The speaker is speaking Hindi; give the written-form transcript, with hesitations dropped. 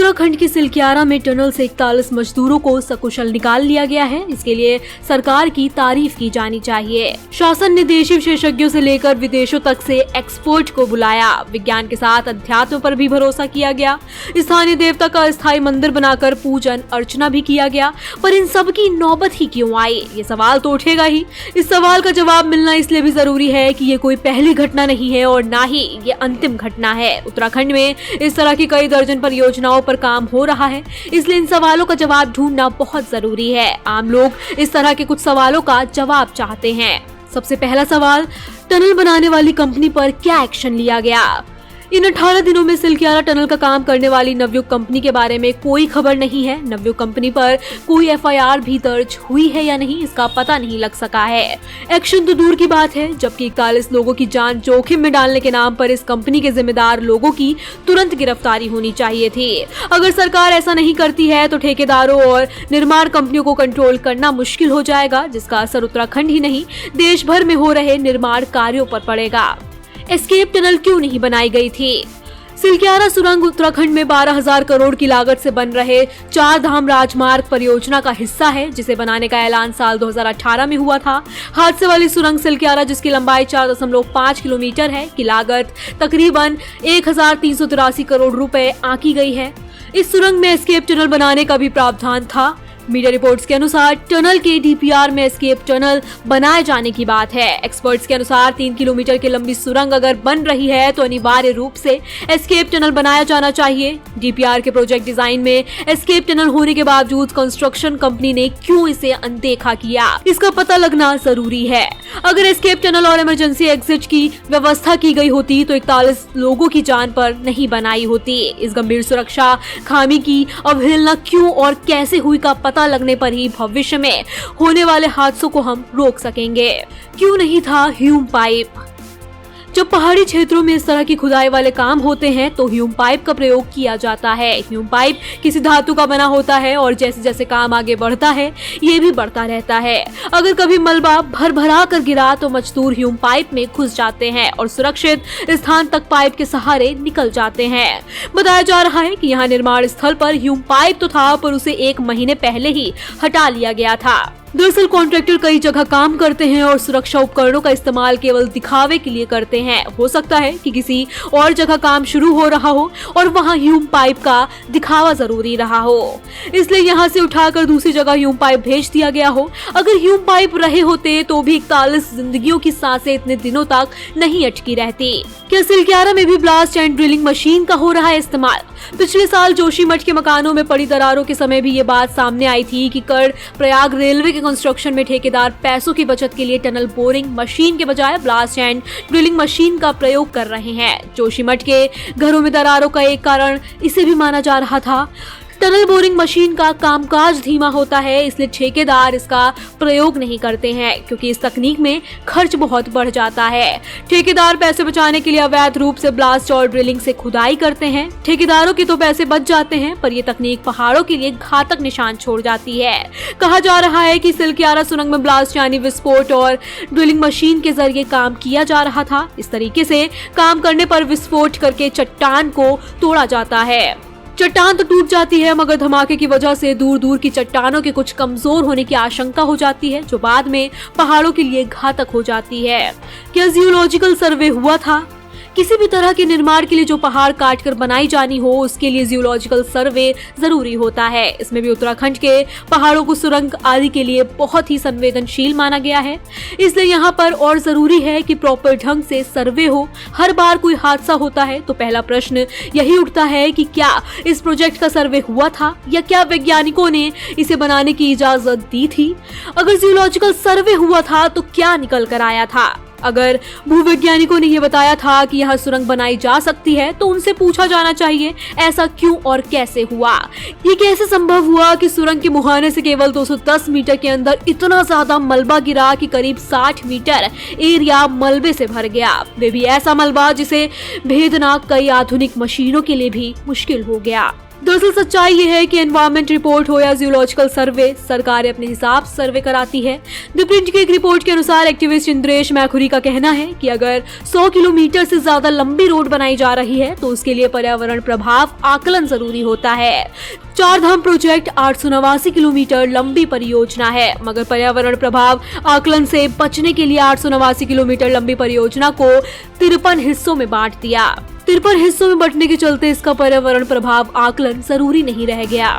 उत्तराखंड के सिलक्यारा में टनल से 41 मजदूरों को सकुशल निकाल लिया गया है। इसके लिए सरकार की तारीफ की जानी चाहिए। शासन ने देशी विशेषज्ञों से लेकर विदेशों तक से एक्सपर्ट को बुलाया। विज्ञान के साथ अध्यात्म पर भी भरोसा किया गया। स्थानीय देवता का अस्थायी मंदिर बनाकर पूजन अर्चना भी किया गया। पर इन सब की नौबत ही क्यों आई, ये सवाल तो उठेगा ही। इस सवाल का जवाब मिलना इसलिए भी जरूरी है कि ये कोई पहली घटना नहीं है और ना ही ये अंतिम घटना है। उत्तराखंड में इस तरह की कई दर्जन परियोजनाओं पर काम हो रहा है, इसलिए इन सवालों का जवाब ढूंढना बहुत जरूरी है। आम लोग इस तरह के कुछ सवालों का जवाब चाहते हैं। सबसे पहला सवाल, टनल बनाने वाली कंपनी पर क्या एक्शन लिया गया? इन 18 दिनों में सिलक्यारा टनल का काम करने वाली नवयुग कंपनी के बारे में कोई खबर नहीं है। नवयुग कंपनी पर कोई FIR भी दर्ज हुई है या नहीं, इसका पता नहीं लग सका है। एक्शन तो दूर की बात है, जबकि 41 लोगों की जान जोखिम में डालने के नाम पर इस कंपनी के जिम्मेदार लोगों की तुरंत गिरफ्तारी होनी चाहिए थी। अगर सरकार ऐसा नहीं करती है तो ठेकेदारों और निर्माण कंपनियों को कंट्रोल करना मुश्किल हो जाएगा, जिसका असर उत्तराखंड ही नहीं देश भर में हो रहे निर्माण कार्यों पर पड़ेगा। एस्केप टनल क्यों नहीं बनाई गई थी? सिलक्यारा सुरंग उत्तराखंड में 12,000 करोड़ की लागत से बन रहे 4 धाम राजमार्ग परियोजना का हिस्सा है, जिसे बनाने का ऐलान साल 2018 में हुआ था। हादसे वाली सुरंग सिलक्यारा, जिसकी लंबाई 4.5 किलोमीटर है, की लागत तकरीबन 1,383 करोड़ रुपए आंकी गई है। इस सुरंग में एस्केप टनल बनाने का भी प्रावधान था। मीडिया रिपोर्ट्स के अनुसार टनल के DPR में एस्केप टनल बनाए जाने की बात है। एक्सपर्ट्स के अनुसार 3 किलोमीटर की लंबी सुरंग अगर बन रही है तो अनिवार्य रूप से एस्केप टनल बनाया जाना चाहिए। DPR के प्रोजेक्ट डिजाइन में एस्केप टनल होने के बावजूद कंस्ट्रक्शन कंपनी ने क्यों इसे अनदेखा किया, इसका पता लगना जरूरी है। अगर एस्केप टनल और इमरजेंसी एग्जिट की व्यवस्था की गई होती तो 41 लोगों की जान पर नहीं बनाई होती। इस गंभीर सुरक्षा खामी की अवहेलना क्यों और कैसे हुई का पता लगने पर ही भविष्य में होने वाले हादसों को हम रोक सकेंगे। क्यों नहीं था ह्यूम पाइप? जब पहाड़ी क्षेत्रों में इस तरह की खुदाई वाले काम होते हैं तो ह्यूम पाइप का प्रयोग किया जाता है। ह्यूम पाइप किसी धातु का बना होता है और जैसे जैसे काम आगे बढ़ता है ये भी बढ़ता रहता है। अगर कभी मलबा भर भरा कर गिरा तो मजदूर ह्यूम पाइप में घुस जाते हैं और सुरक्षित स्थान तक पाइप के सहारे निकल जाते हैं। बताया जा रहा है कि यहाँ निर्माण स्थल पर ह्यूम पाइप तो था, पर उसे 1 महीने पहले ही हटा लिया गया था। दरअसल कॉन्ट्रैक्टर कई जगह काम करते हैं और सुरक्षा उपकरणों का इस्तेमाल केवल दिखावे के लिए करते हैं। हो सकता है कि किसी और जगह काम शुरू हो रहा हो और वहां ह्यूम पाइप का दिखावा जरूरी रहा हो, इसलिए यहां से उठाकर दूसरी जगह ह्यूम पाइप भेज दिया गया हो। अगर ह्यूम पाइप रहे होते तो भी 41 जिंदगियों की सांसें इतने दिनों तक नहीं अटकी रहती। क्या सिलक्यारा में भी ब्लास्ट एंड ड्रिलिंग मशीन का हो रहा है इस्तेमाल? पिछले साल जोशीमठ के मकानों में पड़ी दरारों के समय भी ये बात सामने आई थी कि कर्णप्रयाग रेलवे के कंस्ट्रक्शन में ठेकेदार पैसों की बचत के लिए टनल बोरिंग मशीन के बजाय ब्लास्ट एंड ड्रिलिंग मशीन का प्रयोग कर रहे हैं। जोशीमठ के घरों में दरारों का एक कारण इसे भी माना जा रहा था। टनल बोरिंग मशीन का कामकाज धीमा होता है, इसलिए ठेकेदार इसका प्रयोग नहीं करते हैं, क्योंकि इस तकनीक में खर्च बहुत बढ़ जाता है। ठेकेदार पैसे बचाने के लिए अवैध रूप से ब्लास्ट और ड्रिलिंग से खुदाई करते हैं। ठेकेदारों के तो पैसे बच जाते हैं, पर यह तकनीक पहाड़ों के लिए घातक निशान छोड़ जाती है। कहा जा रहा है कि सिलक्यारा सुरंग में ब्लास्ट यानी विस्फोट और ड्रिलिंग मशीन के जरिए काम किया जा रहा था। इस तरीके से काम करने पर विस्फोट करके चट्टान को तोड़ा जाता है। चट्टान तो टूट जाती है, मगर धमाके की वजह से दूर दूर की चट्टानों के कुछ कमजोर होने की आशंका हो जाती है, जो बाद में पहाड़ों के लिए घातक हो जाती है। क्या जियोलॉजिकल सर्वे हुआ था? किसी भी तरह के निर्माण के लिए जो पहाड़ काटकर बनाई जानी हो उसके लिए जियोलॉजिकल सर्वे जरूरी होता है। इसमें भी उत्तराखंड के पहाड़ों को सुरंग आदि के लिए बहुत ही संवेदनशील माना गया है, इसलिए यहाँ पर और जरूरी है कि प्रॉपर ढंग से सर्वे हो। हर बार कोई हादसा होता है तो पहला प्रश्न यही उठता है कि क्या इस प्रोजेक्ट का सर्वे हुआ था या क्या वैज्ञानिकों ने इसे बनाने की इजाजत दी थी? अगर जियोलॉजिकल सर्वे हुआ था तो क्या निकल कर आया था? अगर भूवैज्ञानिकों ने यह बताया था कि यहाँ सुरंग बनाई जा सकती है तो उनसे पूछा जाना चाहिए ऐसा क्यों और कैसे हुआ। ये कैसे संभव हुआ कि सुरंग के मुहाने से केवल 210 मीटर के अंदर इतना ज्यादा मलबा गिरा कि करीब 60 मीटर एरिया मलबे से भर गया, वे भी ऐसा मलबा जिसे भेदना कई आधुनिक मशीनों के लिए भी मुश्किल हो गया। दरअसल सच्चाई ये है कि एनवायरमेंट रिपोर्ट हो या जियोलॉजिकल सर्वे, सरकार अपने हिसाब से सर्वे कराती है। द प्रिंट की एक रिपोर्ट के अनुसार एक्टिविस्ट इंद्रेश मैखुरी का कहना है कि अगर 100 किलोमीटर से ज्यादा लंबी रोड बनाई जा रही है तो उसके लिए पर्यावरण प्रभाव आकलन जरूरी होता है। चार धाम प्रोजेक्ट 889 किलोमीटर लंबी परियोजना है, मगर पर्यावरण प्रभाव आकलन से बचने के लिए 889 किलोमीटर लंबी परियोजना को 53 हिस्सों में बांट दिया। 53 हिस्सों में बंटने के चलते इसका पर्यावरण प्रभाव आकलन जरूरी नहीं रह गया।